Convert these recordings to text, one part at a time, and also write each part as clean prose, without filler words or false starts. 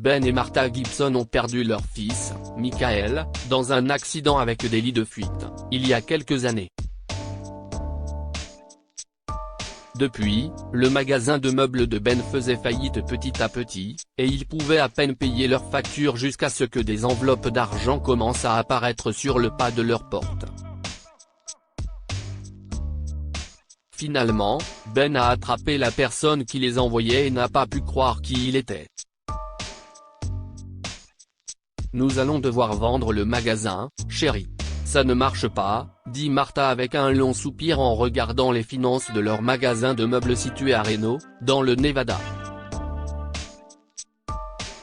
Ben et Martha Gibson ont perdu leur fils, Michael, dans un accident avec des lits de fuite, il y a quelques années. Depuis, le magasin de meubles de Ben faisait faillite petit à petit, et ils pouvaient à peine payer leurs factures jusqu'à ce que des enveloppes d'argent commencent à apparaître sur le pas de leur porte. Finalement, Ben a attrapé la personne qui les envoyait et n'a pas pu croire qui il était. Nous allons devoir vendre le magasin, chérie. Ça ne marche pas, dit Martha avec un long soupir en regardant les finances de leur magasin de meubles situé à Reno, dans le Nevada.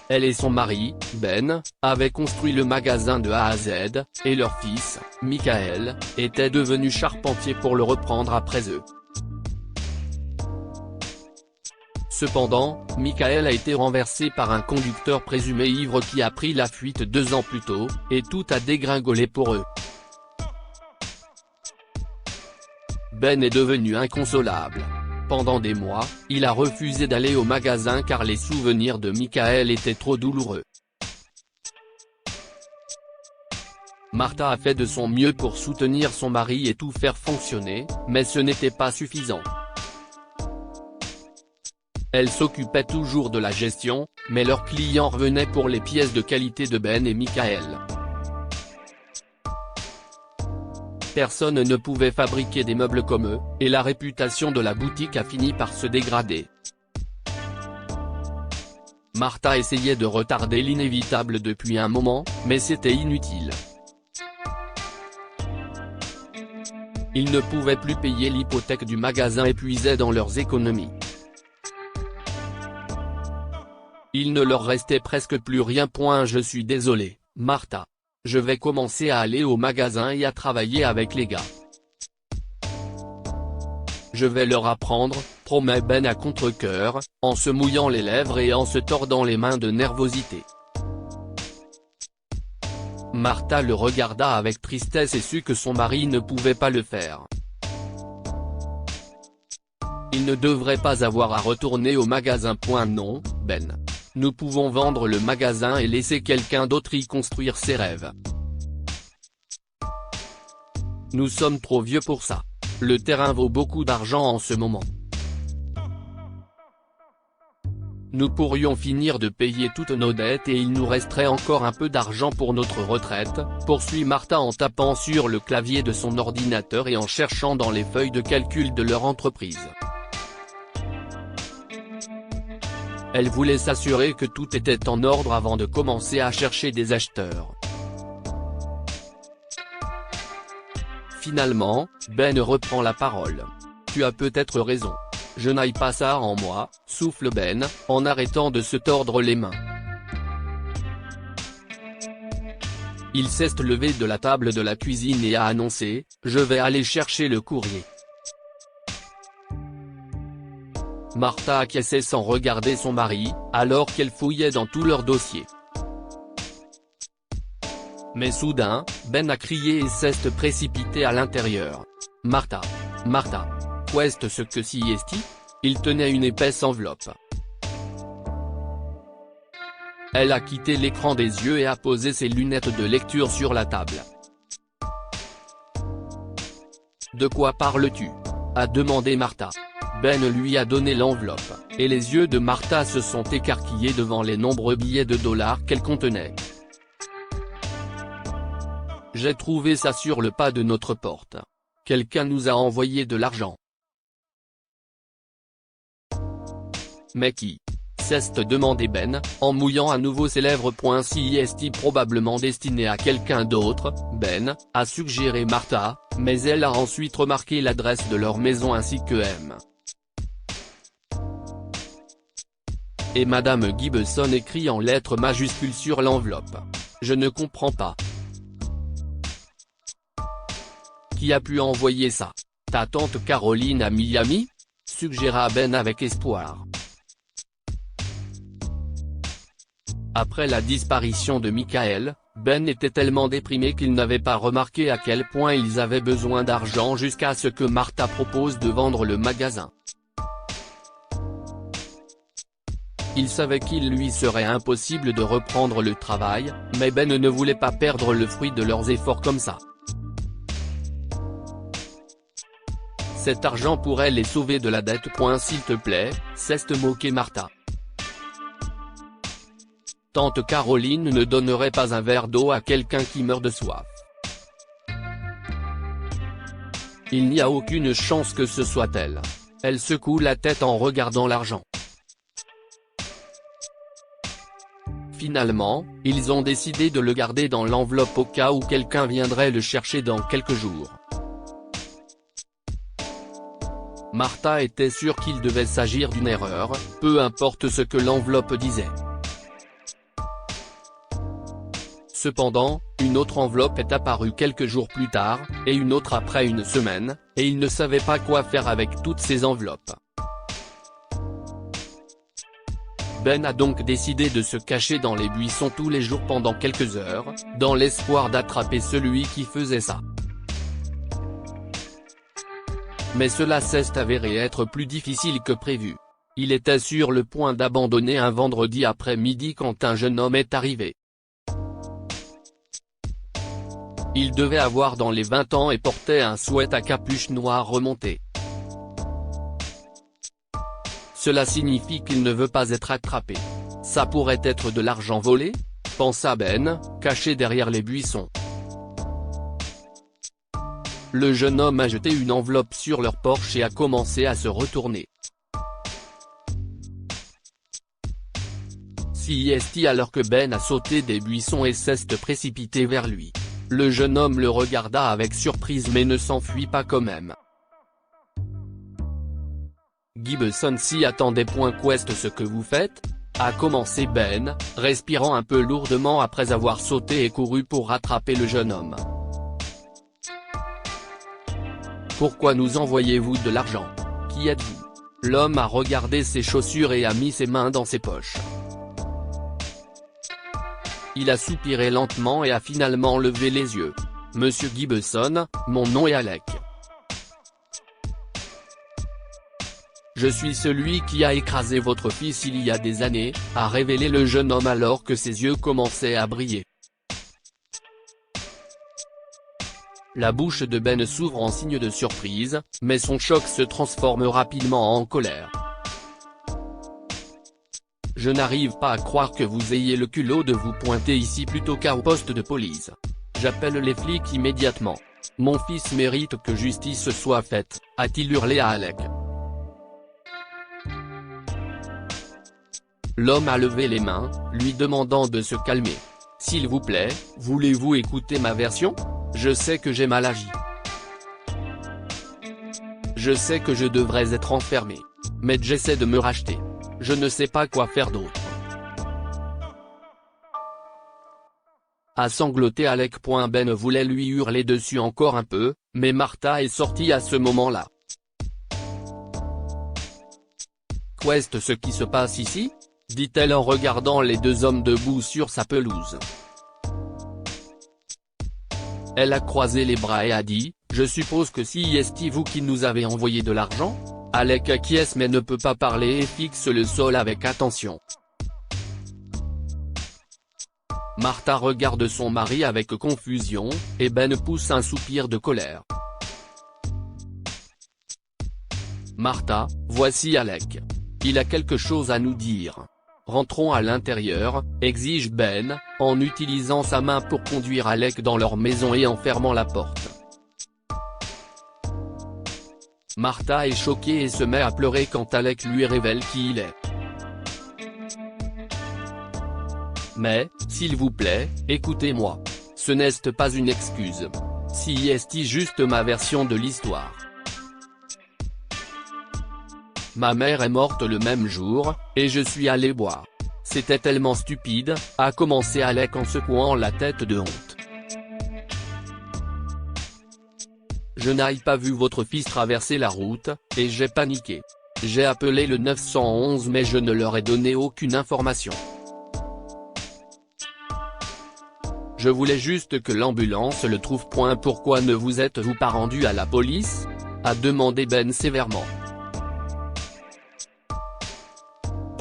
Elle et son mari, Ben, avaient construit le magasin de A à Z, et leur fils, Michael, était devenu charpentier pour le reprendre après eux. Cependant, Michael a été renversé par un conducteur présumé ivre qui a pris la fuite 2 ans plus tôt, et tout a dégringolé pour eux. Ben est devenu inconsolable. Pendant des mois, il a refusé d'aller au magasin car les souvenirs de Michael étaient trop douloureux. Martha a fait de son mieux pour soutenir son mari et tout faire fonctionner, mais ce n'était pas suffisant. Elle s'occupait toujours de la gestion, mais leurs clients revenaient pour les pièces de qualité de Ben et Michael. Personne ne pouvait fabriquer des meubles comme eux, et la réputation de la boutique a fini par se dégrader. Martha essayait de retarder l'inévitable depuis un moment, mais c'était inutile. Ils ne pouvaient plus payer l'hypothèque du magasin et puisaient dans leurs économies. Il ne leur restait presque plus rien. Je suis désolé, Martha. Je vais commencer à aller au magasin et à travailler avec les gars. Je vais leur apprendre, promet Ben à contre-cœur, en se mouillant les lèvres et en se tordant les mains de nervosité. Martha le regarda avec tristesse et sut que son mari ne pouvait pas le faire. Il ne devrait pas avoir à retourner au magasin. Non, Ben. Nous pouvons vendre le magasin et laisser quelqu'un d'autre y construire ses rêves. Nous sommes trop vieux pour ça. Le terrain vaut beaucoup d'argent en ce moment. Nous pourrions finir de payer toutes nos dettes et il nous resterait encore un peu d'argent pour notre retraite, poursuit Martha en tapant sur le clavier de son ordinateur et en cherchant dans les feuilles de calcul de leur entreprise. Elle voulait s'assurer que tout était en ordre avant de commencer à chercher des acheteurs. Finalement, Ben reprend la parole. Tu as peut-être raison. Je n'aille pas ça en moi, souffle Ben, en arrêtant de se tordre les mains. Il s'est levé de la table de la cuisine et a annoncé, je vais aller chercher le courrier. Martha acquiesçait sans regarder son mari, alors qu'elle fouillait dans tous leurs dossiers. Mais soudain, Ben a crié et s'est précipité à l'intérieur. Martha. Martha. Qu'est-ce que c'est? Il tenait une épaisse enveloppe. Elle a quitté l'écran des yeux et a posé ses lunettes de lecture sur la table. De quoi parles-tu? A demandé Martha. Ben lui a donné l'enveloppe, et les yeux de Martha se sont écarquillés devant les nombreux billets de dollars qu'elle contenait. J'ai trouvé ça sur le pas de notre porte. Quelqu'un nous a envoyé de l'argent. Mais qui? S'est demandé Ben, en mouillant à nouveau ses lèvres. Si est probablement destiné à quelqu'un d'autre, Ben, a suggéré Martha, mais elle a ensuite remarqué l'adresse de leur maison ainsi que M. Et Madame Gibson écrit en lettres majuscules sur l'enveloppe. Je ne comprends pas. Qui a pu envoyer ça? Ta tante Caroline à Miami? Suggéra Ben avec espoir. Après la disparition de Michael, Ben était tellement déprimé qu'il n'avait pas remarqué à quel point ils avaient besoin d'argent jusqu'à ce que Martha propose de vendre le magasin. Il savait qu'il lui serait impossible de reprendre le travail, mais Ben ne voulait pas perdre le fruit de leurs efforts comme ça. Cet argent pourrait les sauver de la dette. S'il te plaît, s'est moquée Martha. Tante Caroline ne donnerait pas un verre d'eau à quelqu'un qui meurt de soif. Il n'y a aucune chance que ce soit elle. Elle secoue la tête en regardant l'argent. Finalement, ils ont décidé de le garder dans l'enveloppe au cas où quelqu'un viendrait le chercher dans quelques jours. Martha était sûre qu'il devait s'agir d'une erreur, peu importe ce que l'enveloppe disait. Cependant, une autre enveloppe est apparue quelques jours plus tard, et une autre après une semaine, et il ne savait pas quoi faire avec toutes ces enveloppes. Ben a donc décidé de se cacher dans les buissons tous les jours pendant quelques heures, dans l'espoir d'attraper celui qui faisait ça. Mais cela s'est avéré être plus difficile que prévu. Il était sur le point d'abandonner un vendredi après-midi quand un jeune homme est arrivé. Il devait avoir dans les 20 ans et portait un sweat à capuche noire remontée. Cela signifie qu'il ne veut pas être attrapé. Ça pourrait être de l'argent volé, pensa Ben, caché derrière les buissons. Le jeune homme a jeté une enveloppe sur leur porche et a commencé à se retourner. CIST alors que Ben a sauté des buissons et s'est précipité vers lui. Le jeune homme le regarda avec surprise mais ne s'enfuit pas quand même. Gibson s'y attendait. Qu'est ce que vous faites ? A commencé Ben, respirant un peu lourdement après avoir sauté et couru pour rattraper le jeune homme. Pourquoi nous envoyez-vous de l'argent ? Qui êtes-vous ? L'homme a regardé ses chaussures et a mis ses mains dans ses poches. Il a soupiré lentement et a finalement levé les yeux. Monsieur Gibson, mon nom est Alec. Je suis celui qui a écrasé votre fils il y a des années, a révélé le jeune homme alors que ses yeux commençaient à briller. La bouche de Ben s'ouvre en signe de surprise, mais son choc se transforme rapidement en colère. Je n'arrive pas à croire que vous ayez le culot de vous pointer ici plutôt qu'au poste de police. J'appelle les flics immédiatement. Mon fils mérite que justice soit faite, a-t-il hurlé à Alec. L'homme a levé les mains, lui demandant de se calmer. S'il vous plaît, voulez-vous écouter ma version ? Je sais que j'ai mal agi. Je sais que je devrais être enfermé. Mais j'essaie de me racheter. Je ne sais pas quoi faire d'autre. A sangloté Alec. Ben voulait lui hurler dessus encore un peu, mais Martha est sortie à ce moment-là. Qu'est ce qui se passe ici ? Dit-elle en regardant les deux hommes debout sur sa pelouse. Elle a croisé les bras et a dit, « Je suppose que c'est vous qui nous avez envoyé de l'argent ?» Alec acquiesce mais ne peut pas parler et fixe le sol avec attention. Martha regarde son mari avec confusion, et Ben pousse un soupir de colère. Martha, voici Alec. Il a quelque chose à nous dire. Rentrons à l'intérieur, exige Ben, en utilisant sa main pour conduire Alec dans leur maison et en fermant la porte. Martha est choquée et se met à pleurer quand Alec lui révèle qui il est. Mais, s'il vous plaît, écoutez-moi. Ce n'est pas une excuse. C'est juste ma version de l'histoire. Ma mère est morte le même jour, et je suis allé boire. C'était tellement stupide, a commencé Alec en secouant la tête de honte. Je n'ai pas vu votre fils traverser la route, et j'ai paniqué. J'ai appelé le 911 mais je ne leur ai donné aucune information. Je voulais juste que l'ambulance le trouve. Pourquoi ne vous êtes-vous pas rendu à la police ? A demandé Ben sévèrement.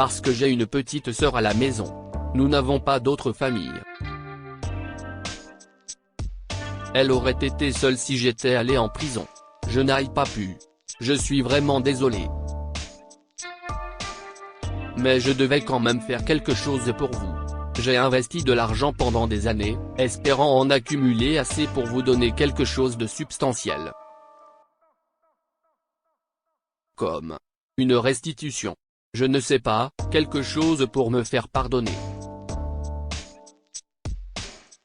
Parce que j'ai une petite sœur à la maison. Nous n'avons pas d'autre famille. Elle aurait été seule si j'étais allé en prison. Je n'aille pas pu. Je suis vraiment désolé. Mais je devais quand même faire quelque chose pour vous. J'ai investi de l'argent pendant des années, espérant en accumuler assez pour vous donner quelque chose de substantiel. Comme une restitution. Je ne sais pas, quelque chose pour me faire pardonner.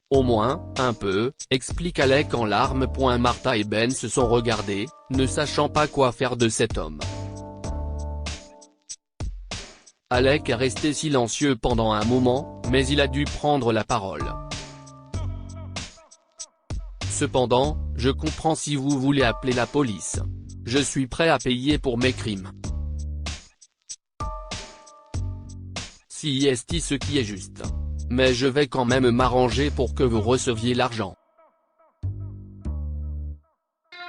Au moins, un peu, explique Alec en larmes. Martha et Ben se sont regardés, ne sachant pas quoi faire de cet homme. Alec est resté silencieux pendant un moment, mais il a dû prendre la parole. Cependant, je comprends si vous voulez appeler la police. Je suis prêt à payer pour mes crimes. Si est ce qui est juste. Mais je vais quand même m'arranger pour que vous receviez l'argent.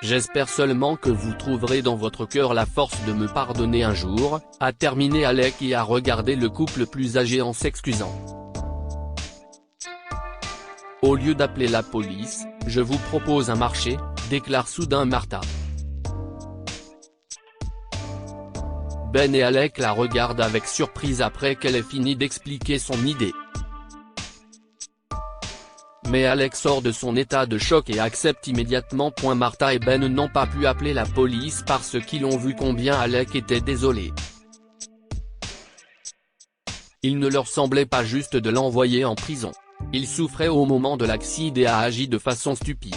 J'espère seulement que vous trouverez dans votre cœur la force de me pardonner un jour, a terminé Alec et a regardé le couple plus âgé en s'excusant. Au lieu d'appeler la police, je vous propose un marché, déclare soudain Martha. Ben et Alec la regardent avec surprise après qu'elle ait fini d'expliquer son idée. Mais Alec sort de son état de choc et accepte immédiatement. Martha et Ben n'ont pas pu appeler la police parce qu'ils ont vu combien Alec était désolé. Il ne leur semblait pas juste de l'envoyer en prison. Il souffrait au moment de l'accident et a agi de façon stupide.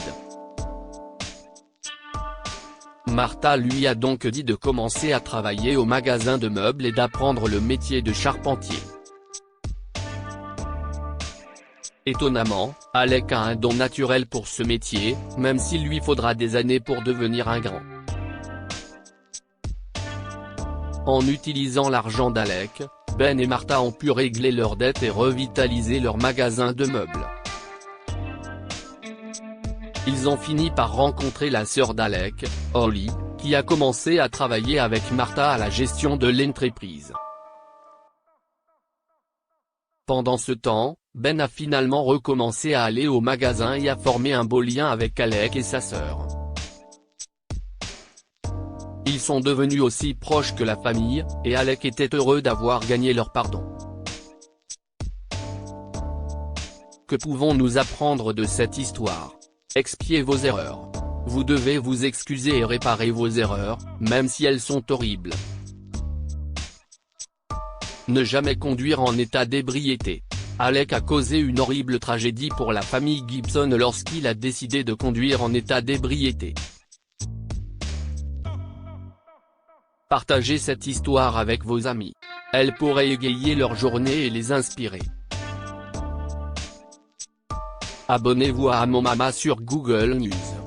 Martha lui a donc dit de commencer à travailler au magasin de meubles et d'apprendre le métier de charpentier. Étonnamment, Alec a un don naturel pour ce métier, même s'il lui faudra des années pour devenir un grand. En utilisant l'argent d'Alec, Ben et Martha ont pu régler leurs dettes et revitaliser leur magasin de meubles. Ils ont fini par rencontrer la sœur d'Alec, Holly, qui a commencé à travailler avec Martha à la gestion de l'entreprise. Pendant ce temps, Ben a finalement recommencé à aller au magasin et a formé un beau lien avec Alec et sa sœur. Ils sont devenus aussi proches que la famille, et Alec était heureux d'avoir gagné leur pardon. Que pouvons-nous apprendre de cette histoire? Expiez vos erreurs. Vous devez vous excuser et réparer vos erreurs, même si elles sont horribles. Ne jamais conduire en état d'ébriété. Alec a causé une horrible tragédie pour la famille Gibson lorsqu'il a décidé de conduire en état d'ébriété. Partagez cette histoire avec vos amis. Elle pourrait égayer leur journée et les inspirer. Abonnez-vous à Mon Mama sur Google News.